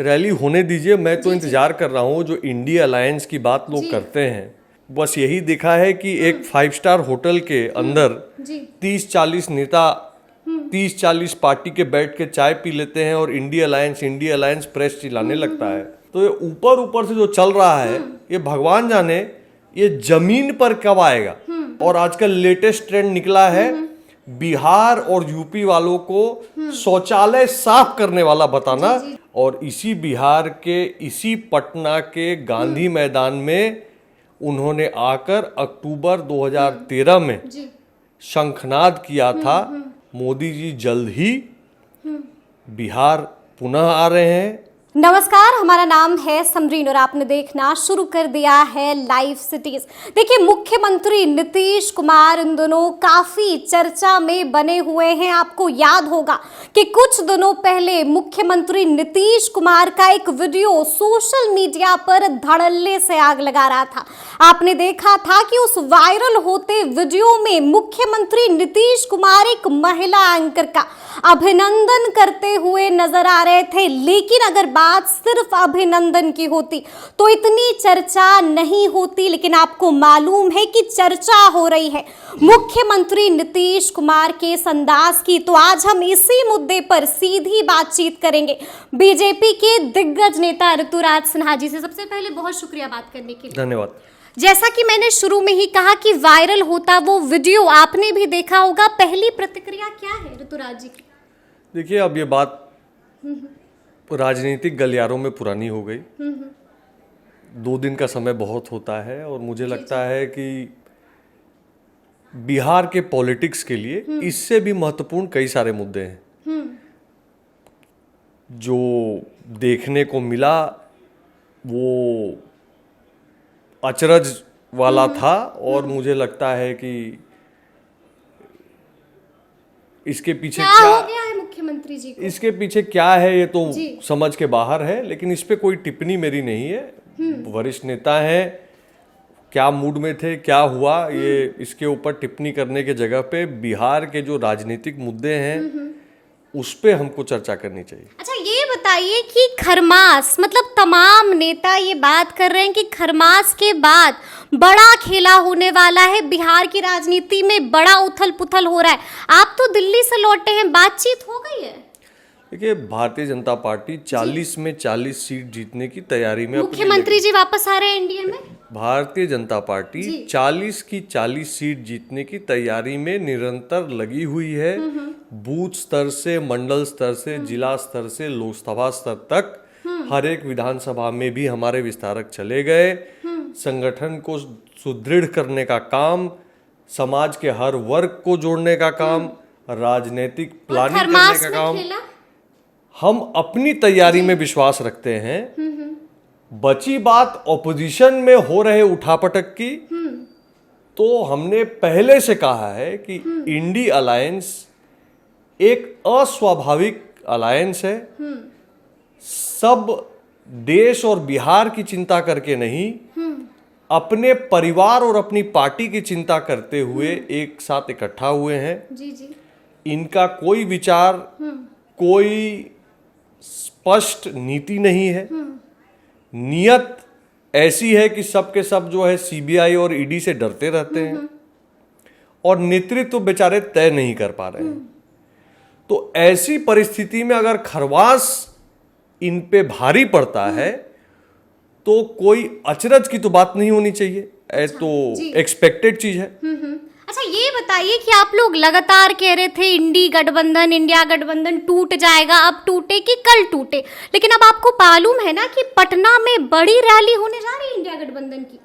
Rally होने दीजिए, मैं तो इंतजार कर रहा हूँ। जो इंडिया अलायंस की बात लोग करते हैं, बस यही देखा है कि एक 5 स्टार होटल के अंदर 30-40 नेता 30-40 पार्टी के बैठ के चाय पी लेते हैं और इंडिया अलायंस प्रेस चिल्लाने लगता है। तो ये ऊपर ऊपर से जो चल रहा है, ये भगवान जाने ये जमीन पर कब आएगा। और आजकल लेटेस्ट ट्रेंड निकला है, बिहार और यूपी वालों को शौचालय साफ करने वाला बताना। और इसी बिहार के, इसी पटना के गांधी मैदान में उन्होंने आकर अक्टूबर 2013 में शंखनाद किया था। मोदी जी जल्द ही बिहार पुनः आ रहे हैं। नमस्कार, हमारा नाम है समरीन और आपने देखना शुरू कर दिया है लाइव सिटीज। देखिए, मुख्यमंत्री नीतीश कुमार इन दिनों काफी चर्चा में बने हुए हैं। आपको याद होगा कि कुछ दिनों पहले मुख्यमंत्री नीतीश कुमार का एक वीडियो सोशल मीडिया पर धड़ल्ले से आग लगा रहा था। आपने देखा था कि उस वायरल होते वीडियो में मुख्यमंत्री नीतीश कुमार एक महिला एंकर का अभिनंदन करते हुए नजर आ रहे थे। लेकिन अगर बात सिर्फ अभिनंदन की होती तो इतनी चर्चा नहीं होती। लेकिन आपको मालूम है कि चर्चा हो रही है मुख्यमंत्री नीतीश कुमार के इस अंदाज की। तो आज हम इसी मुद्दे पर सीधी बातचीत करेंगे बीजेपी के दिग्गज नेता ऋतुराज सिन्हा जी से। सबसे पहले बहुत शुक्रिया बात करने के लिए। धन्यवाद। जैसा कि मैंने शुरू में ही कहा कि वायरल होता वो वीडियो आपने भी देखा होगा, पहली प्रतिक्रिया क्या है ऋतुराज जी की? देखिए, अब ये बात राजनीतिक गलियारों में पुरानी हो गई। 2 दिन का समय बहुत होता है और मुझे लगता है कि बिहार के पॉलिटिक्स के लिए इससे भी महत्वपूर्ण कई सारे मुद्दे हैं। जो देखने को मिला वो अचरज वाला था और मुझे लगता है कि इसके पीछे क्या हो गया है मुख्यमंत्री जी को? इसके पीछे क्या है ये तो समझ के बाहर है। लेकिन इस पे कोई टिप्पणी मेरी नहीं है। वरिष्ठ नेता हैं, क्या मूड में थे, क्या हुआ, ये इसके ऊपर टिप्पणी करने के जगह पे बिहार के जो राजनीतिक मुद्दे हैं उस पे हमको चर्चा करनी चाहिए। अच्छा, ये बताइए कि खरमास, मतलब तमाम नेता ये बात कर रहे हैं कि खरमास के बाद बड़ा खेला होने वाला है, बिहार की राजनीति में बड़ा उथल पुथल हो रहा है। आप तो दिल्ली से लौटे हैं, बातचीत हो गई है? देखिए, भारतीय जनता पार्टी 40 में 40 सीट जीतने की तैयारी में, मुख्यमंत्री जी वापस आ रहे हैं एनडीए में। भारतीय जनता पार्टी 40 की 40 सीट जीतने की तैयारी में निरंतर लगी हुई है। बूथ स्तर से, मंडल स्तर से, जिला स्तर से, लोकसभा स्तर तक हर एक विधानसभा में भी हमारे विस्तारक चले गए। संगठन को सुदृढ़ करने का काम, समाज के हर वर्ग को जोड़ने का काम, राजनीतिक प्लानिंग करने का काम, हम अपनी तैयारी में विश्वास रखते हैं। बची बात ऑपोजिशन में हो रहे उठापटक की, तो हमने पहले से कहा है कि इंडिया अलायंस एक अस्वाभाविक अलायंस है। सब देश और बिहार की चिंता करके नहीं, अपने परिवार और अपनी पार्टी की चिंता करते हुए एक साथ इकट्ठा हुए हैं। इनका कोई विचार, कोई स्पष्ट नीति नहीं है। नियत ऐसी है कि सबके सब जो है सीबीआई और ईडी से डरते रहते हैं और नेतृत्व बेचारे तय नहीं कर पा रहे हैं। तो ऐसी परिस्थिति में अगर खरवास इन पे भारी पड़ता है तो कोई अचरज की तो बात नहीं होनी चाहिए। तो एक्सपेक्टेड चीज है। अच्छा, ये बताइए कि आप लोग लगातार कह रहे थे इंडिया गठबंधन टूट जाएगा, अब टूटे कि कल टूटे, लेकिन अब आपको मालूम है ना कि पटना में बड़ी रैली होने जा रही है इंडिया गठबंधन की।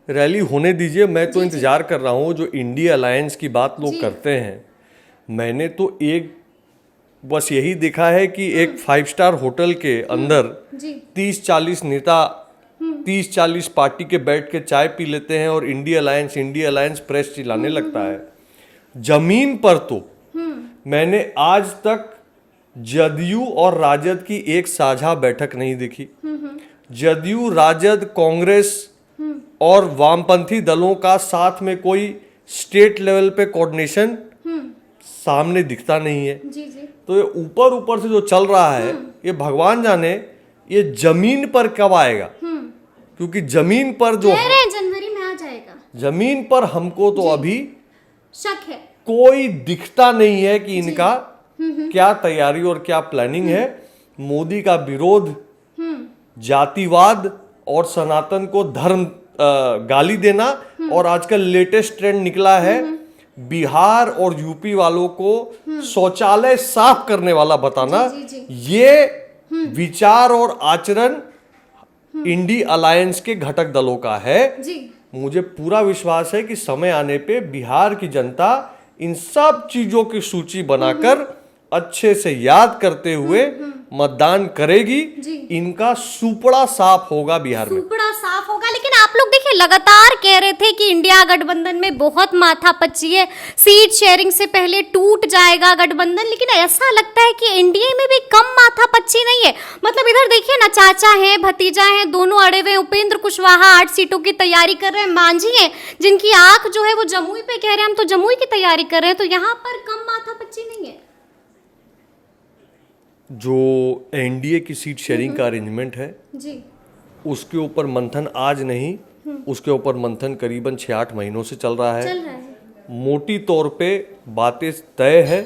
रैली होने दीजिए, मैं तो इंतजार कर रहा हूँ। जो इंडिया अलायंस की बात लोग करते हैं, मैंने तो बस यही देखा है कि एक 5 स्टार होटल के अंदर 30-40 नेता 30-40 पार्टी के बैठ के चाय पी लेते हैं और इंडिया अलायंस प्रेस चिल्लाने लगता है। जमीन पर तो मैंने आज तक जदयू और राजद की एक साझा बैठक नहीं देखी। जदयू, राजद, कांग्रेस और वामपंथी दलों का साथ में कोई स्टेट लेवल पे कोऑर्डिनेशन सामने दिखता नहीं है। तो ये ऊपर ऊपर से जो चल रहा है, ये भगवान जाने ये जमीन पर कब आएगा, क्योंकि जमीन पर जो कह रहे हैं जनवरी में आ जाएगा। जमीन पर हमको तो अभी शक है। कोई दिखता नहीं है कि इनका क्या तैयारी और क्या प्लानिंग है। मोदी का विरोध, जातिवाद और सनातन को धर्म गाली देना, और आजकल लेटेस्ट ट्रेंड निकला है बिहार और यूपी वालों को शौचालय साफ करने वाला बताना। ये विचार और आचरण इंडी अलायंस के घटक दलों का है। मुझे पूरा विश्वास है कि समय आने पे बिहार की जनता इन सब चीजों की सूची बनाकर अच्छे से याद करते हुए मतदान करेगी। इनका सुपड़ा साफ होगा बिहार में, सुपड़ा साफ होगा। लेकिन आप लोग देखिए लगातार कह रहे थे कि इंडिया गठबंधन में बहुत माथापच्ची है, सीट शेयरिंग से पहले टूट जाएगा गठबंधन, लेकिन ऐसा लगता है कि एनडीए में भी कम माथापच्ची नहीं है। मतलब इधर देखिए ना, चाचा है भतीजा है, दोनों अड़े हुए। उपेंद्र कुशवाहा 8 सीटों की तैयारी कर रहे हैं, मांझी है जिनकी आंख जो है वो जमुई पे कह रहे हैं हम तो जमुई की तैयारी कर रहे हैं। तो यहाँ पर कम माथापच्ची नहीं है। जो एनडीए की सीट शेयरिंग का अरेंजमेंट है जी, उसके ऊपर मंथन आज नहीं, उसके ऊपर मंथन करीबन 6-8 महीनों से चल रहा है। मोटी तौर पे बातें तय है।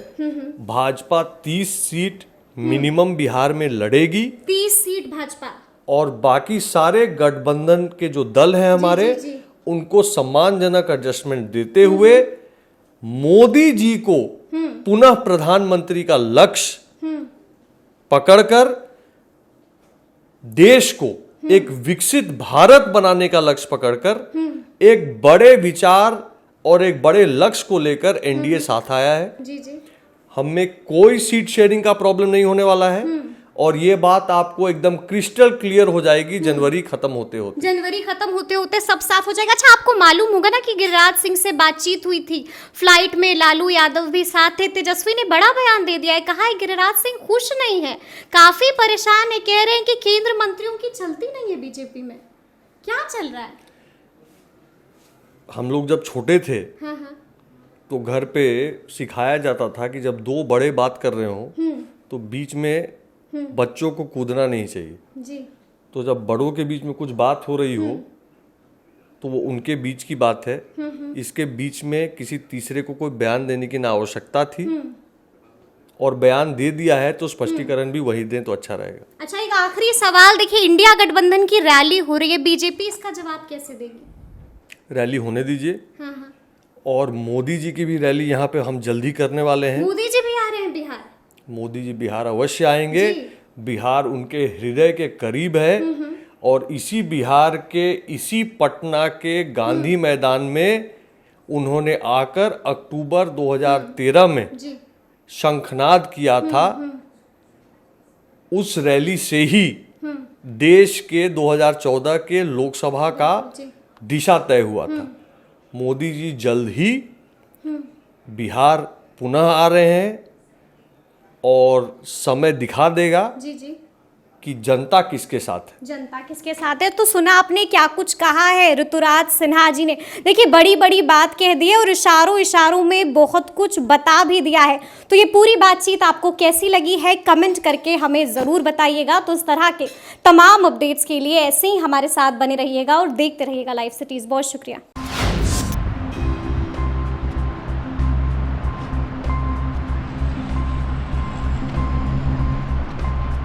भाजपा 30 सीट मिनिमम बिहार में लड़ेगी, 30 सीट भाजपा, और बाकी सारे गठबंधन के जो दल हैं हमारे, उनको सम्मानजनक एडजस्टमेंट देते हुए मोदी जी को पुनः प्रधानमंत्री का लक्ष्य पकड़कर देश को एक विकसित भारत बनाने का लक्ष्य पकड़कर एक बड़े विचार और एक बड़े लक्ष्य को लेकर एनडीए साथ आया है। हमें कोई सीट शेयरिंग का प्रॉब्लम नहीं होने वाला है, और ये बात आपको एकदम क्रिस्टल क्लियर हो जाएगी जनवरी खत्म होते होते सब साफ हो जाएगा। अच्छा, आपको मालूम होगा ना कि गिरिराज सिंह से बातचीत हुई थी फ्लाइट में, लालू यादव भी साथ थे। तेजस्वी ने बड़ा बयान दे दिया है, कहा है गिरिराज सिंह खुश नहीं है, काफी परेशान है, कह रहे हैं कि केंद्र मंत्रियों की चलती नहीं है बीजेपी में। क्या चल रहा है? हम लोग जब छोटे थे तो घर पे सिखाया जाता था कि जब दो बड़े बात कर रहे हो तो बीच में बच्चों को कूदना नहीं चाहिए। तो जब बड़ों के बीच में कुछ बात हो रही हो तो वो उनके बीच की बात है। इसके बीच में किसी तीसरे को कोई बयान देने की ना आवश्यकता थी, और बयान दे दिया है तो स्पष्टीकरण भी वही दें तो अच्छा रहेगा। अच्छा, एक आखिरी सवाल, देखिए इंडिया गठबंधन की रैली हो रही है, बीजेपी इसका जवाब कैसे देगी? रैली होने दीजिए, और मोदी जी की भी रैली यहाँ पे हम जल्दी करने वाले हैं। मोदी जी भी आ रहे हैं बिहार? मोदी जी बिहार अवश्य आएंगे। बिहार उनके हृदय के करीब है, और इसी बिहार के, इसी पटना के गांधी मैदान में उन्होंने आकर अक्टूबर 2013 में शंखनाद किया था। उस रैली से ही देश के 2014 के लोकसभा का दिशा तय हुआ था। मोदी जी जल्द ही बिहार पुनः आ रहे हैं, और समय दिखा देगा कि जनता किसके साथ है। जनता किसके साथ है? तो सुना आपने क्या कुछ कहा है ऋतुराज सिन्हा जी ने। देखिए बड़ी बड़ी बात कह दी है, और इशारों इशारों में बहुत कुछ बता भी दिया है। तो ये पूरी बातचीत आपको कैसी लगी है कमेंट करके हमें ज़रूर बताइएगा। तो इस तरह के तमाम अपडेट्स के लिए ऐसे ही हमारे साथ बने रहिएगा और देखते रहिएगा लाइव सिटीज़। बहुत शुक्रिया।